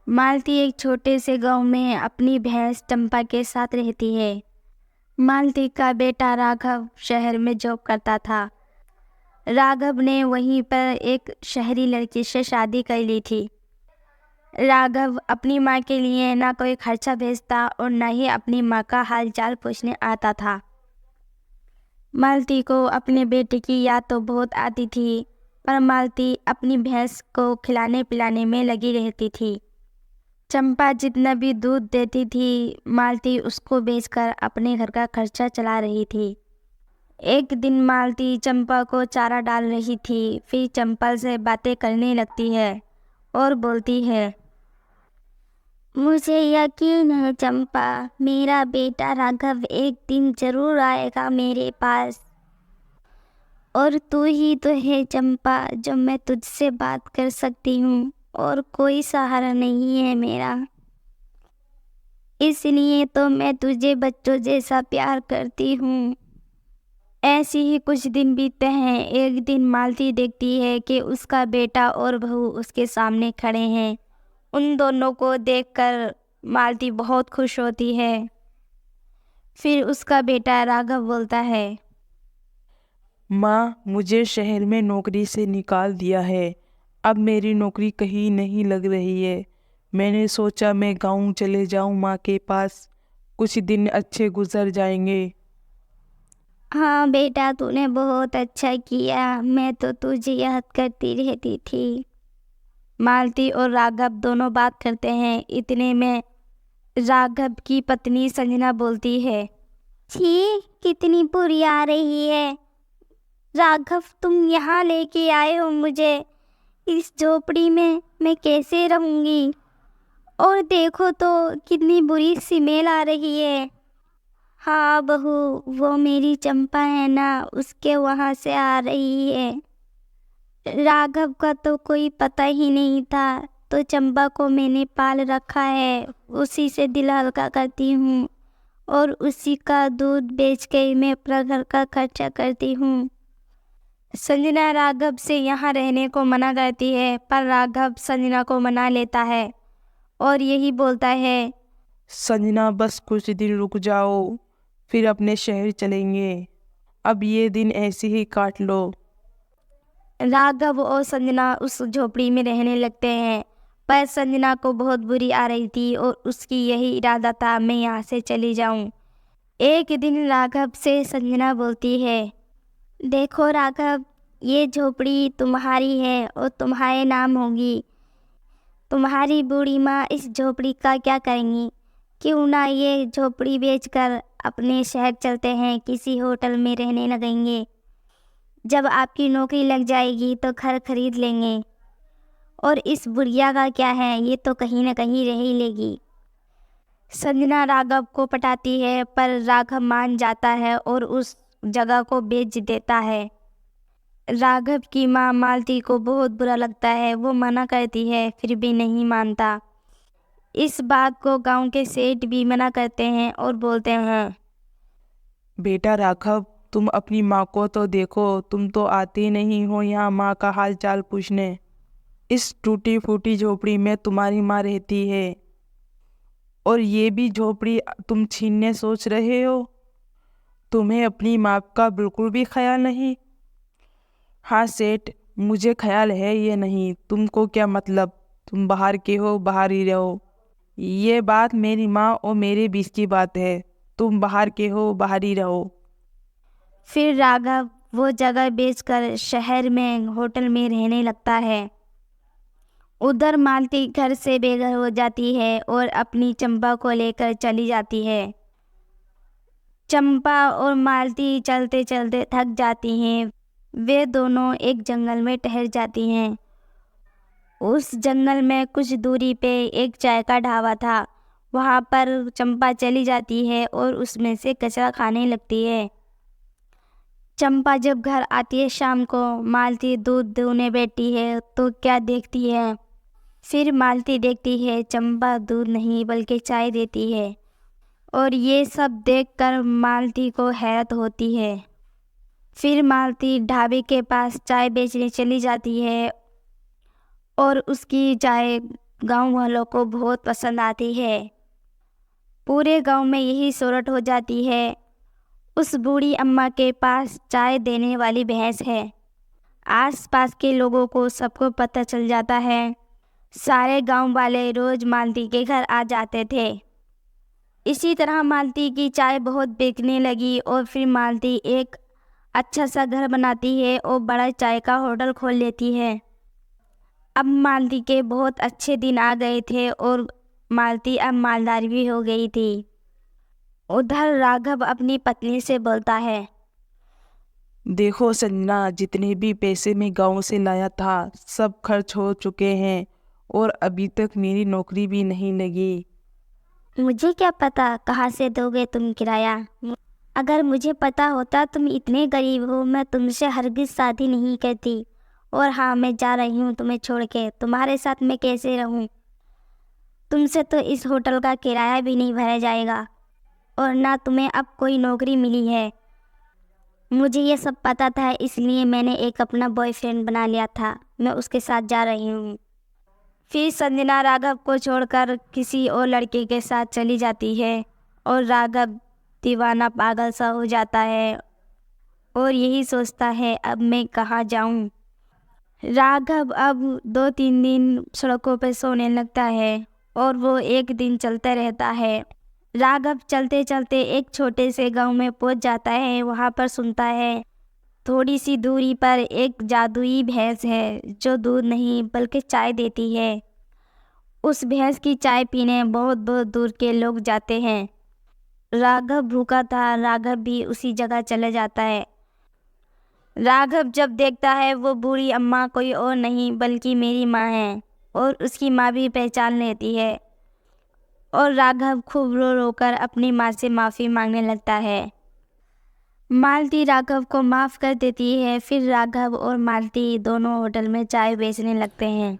मालती एक छोटे से गांव में अपनी भैंस चंपा के साथ रहती है। मालती का बेटा राघव शहर में जॉब करता था। राघव ने वहीं पर एक शहरी लड़की से शादी कर ली थी। राघव अपनी माँ के लिए ना कोई खर्चा भेजता और न ही अपनी माँ का हालचाल पूछने आता था। मालती को अपने बेटे की याद तो बहुत आती थी, पर मालती अपनी भैंस को खिलाने पिलाने में लगी रहती थी। चंपा जितना भी दूध देती थी, मालती उसको बेचकर अपने घर का खर्चा चला रही थी। एक दिन मालती चंपा को चारा डाल रही थी, फिर चंपा से बातें करने लगती है और बोलती है, मुझे यकीन है चंपा, मेरा बेटा राघव एक दिन जरूर आएगा मेरे पास। और तू ही तो है चंपा, जो मैं तुझसे बात कर सकती हूँ और कोई सहारा नहीं है मेरा। इसलिए तो मैं तुझे बच्चों जैसा प्यार करती हूँ। ऐसे ही कुछ दिन बीतते हैं। एक दिन मालती देखती है कि उसका बेटा और बहू उसके सामने खड़े हैं। उन दोनों को देखकर मालती बहुत खुश होती है। फिर उसका बेटा राघव बोलता है, माँ, मुझे शहर में नौकरी से निकाल दिया है। अब मेरी नौकरी कहीं नहीं लग रही है। मैंने सोचा मैं गाँव चले जाऊँ माँ के पास, कुछ दिन अच्छे गुजर जाएंगे। हाँ बेटा, तूने बहुत अच्छा किया, मैं तो तुझे याद करती रहती थी। मालती और राघव दोनों बात करते हैं। इतने में राघव की पत्नी संजना बोलती है, छी, कितनी बुरी आ रही है। राघव, तुम यहाँ लेके आए हो मुझे, इस झोपड़ी में मैं कैसे रहूंगी। और देखो तो कितनी बुरी स्मेल आ रही है। हाँ बहू, वो मेरी चंपा है ना, उसके वहाँ से आ रही है। राघव का तो कोई पता ही नहीं था, तो चंपा को मैंने पाल रखा है, उसी से दिल हल्का करती हूँ और उसी का दूध बेच कर मैं अपना घर का खर्चा करती हूँ। संजना राघव से यहाँ रहने को मना करती है, पर राघव संजना को मना लेता है और यही बोलता है, संजना, बस कुछ दिन रुक जाओ, फिर अपने शहर चलेंगे। अब ये दिन ऐसे ही काट लो। राघव और संजना उस झोपड़ी में रहने लगते हैं। पर संजना को बहुत बुरी आ रही थी और उसकी यही इरादा था, मैं यहाँ से चली जाऊँ। एक दिन राघव से संजना बोलती है, देखो राघव, ये झोपड़ी तुम्हारी है और तुम्हारे नाम होगी। तुम्हारी बूढ़ी माँ इस झोपड़ी का क्या करेंगी? क्यों ना ये झोपड़ी बेचकर अपने शहर चलते हैं, किसी होटल में रहने लगेंगे। जब आपकी नौकरी लग जाएगी तो घर खरीद लेंगे। और इस बुढ़िया का क्या है, ये तो कहीं ना कहीं रह ही लेगी। संजना राघव को पटाती है, पर राघव मान जाता है और उस जगह को बेच देता है। राघव की माँ मालती को बहुत बुरा लगता है। वो मना करती है, फिर भी नहीं मानता। इस बात को गांव के सेठ भी मना करते हैं और बोलते हैं, बेटा राघव, तुम अपनी माँ को तो देखो, तुम तो आते नहीं हो यहाँ माँ का हाल चाल पूछने। इस टूटी फूटी झोपड़ी में तुम्हारी माँ रहती है, और ये भी झोपड़ी तुम छीनने सोच रहे हो। तुम्हें अपनी माँ का बिल्कुल भी ख्याल नहीं। हाँ सेठ, मुझे ख्याल है, ये नहीं, तुमको क्या मतलब, तुम बाहर के हो, बाहर ही रहो। ये बात मेरी माँ और मेरे बीच की बात है। तुम बाहर के हो, बाहर ही रहो। फिर राघव वो जगह बेचकर शहर में होटल में रहने लगता है। उधर मालती घर से बेघर हो जाती है और अपनी चंपा को लेकर चली जाती है। चंपा और मालती चलते चलते थक जाती हैं। वे दोनों एक जंगल में ठहर जाती हैं। उस जंगल में कुछ दूरी पे एक चाय का ढाबा था। वहाँ पर चंपा चली जाती है और उसमें से कचरा खाने लगती है। चंपा जब घर आती है शाम को, मालती दूध दूहने बैठी है तो क्या देखती है। फिर मालती देखती है चंपा दूध नहीं बल्कि चाय देती है, और ये सब देखकर मालती को हैरत होती है। फिर मालती ढाबे के पास चाय बेचने चली जाती है और उसकी चाय गांव वालों को बहुत पसंद आती है। पूरे गांव में यही शोरत हो जाती है, उस बूढ़ी अम्मा के पास चाय देने वाली भैंस है। आसपास के लोगों को सबको पता चल जाता है। सारे गांव वाले रोज मालती के घर आ जाते थे। इसी तरह मालती की चाय बहुत बिकने लगी और फिर मालती एक अच्छा सा घर बनाती है और बड़ा चाय का होटल खोल लेती है। अब मालती के बहुत अच्छे दिन आ गए थे और मालती अब मालदार भी हो गई थी। उधर राघव अपनी पत्नी से बोलता है, देखो संजना, जितने भी पैसे मैं गांव से लाया था सब खर्च हो चुके हैं और अभी तक मेरी नौकरी भी नहीं लगी। मुझे क्या पता कहाँ से दोगे तुम किराया। अगर मुझे पता होता तुम इतने गरीब हो, मैं तुमसे हरगिज शादी नहीं करती। और हाँ, मैं जा रही हूँ तुम्हें छोड़ के, तुम्हारे साथ मैं कैसे रहूँ। तुमसे तो इस होटल का किराया भी नहीं भरा जाएगा और ना तुम्हें अब कोई नौकरी मिली है। मुझे ये सब पता था, इसलिए मैंने एक अपना बॉयफ्रेंड बना लिया था। मैं उसके साथ जा रही हूँ। फिर संजना राघव को छोड़कर किसी और लड़के के साथ चली जाती है और राघव दीवाना पागल सा हो जाता है और यही सोचता है, अब मैं कहाँ जाऊँ। राघव अब 2-3 दिन सड़कों पर सोने लगता है और वो एक दिन चलता रहता है। राघव चलते चलते एक छोटे से गांव में पहुंच जाता है। वहां पर सुनता है थोड़ी सी दूरी पर एक जादुई भैंस है जो दूध नहीं बल्कि चाय देती है। उस भैंस की चाय पीने बहुत बहुत दूर के लोग जाते हैं। राघव भूखा था, राघव भी उसी जगह चले जाता है। राघव जब देखता है वो बूढ़ी अम्मा कोई और नहीं बल्कि मेरी माँ है और उसकी माँ भी पहचान लेती है और राघव खूब रो रो कर अपनी माँ से माफ़ी मांगने लगता है। मालती राघव को माफ़ कर देती है। फिर राघव और मालती दोनों होटल में चाय बेचने लगते हैं।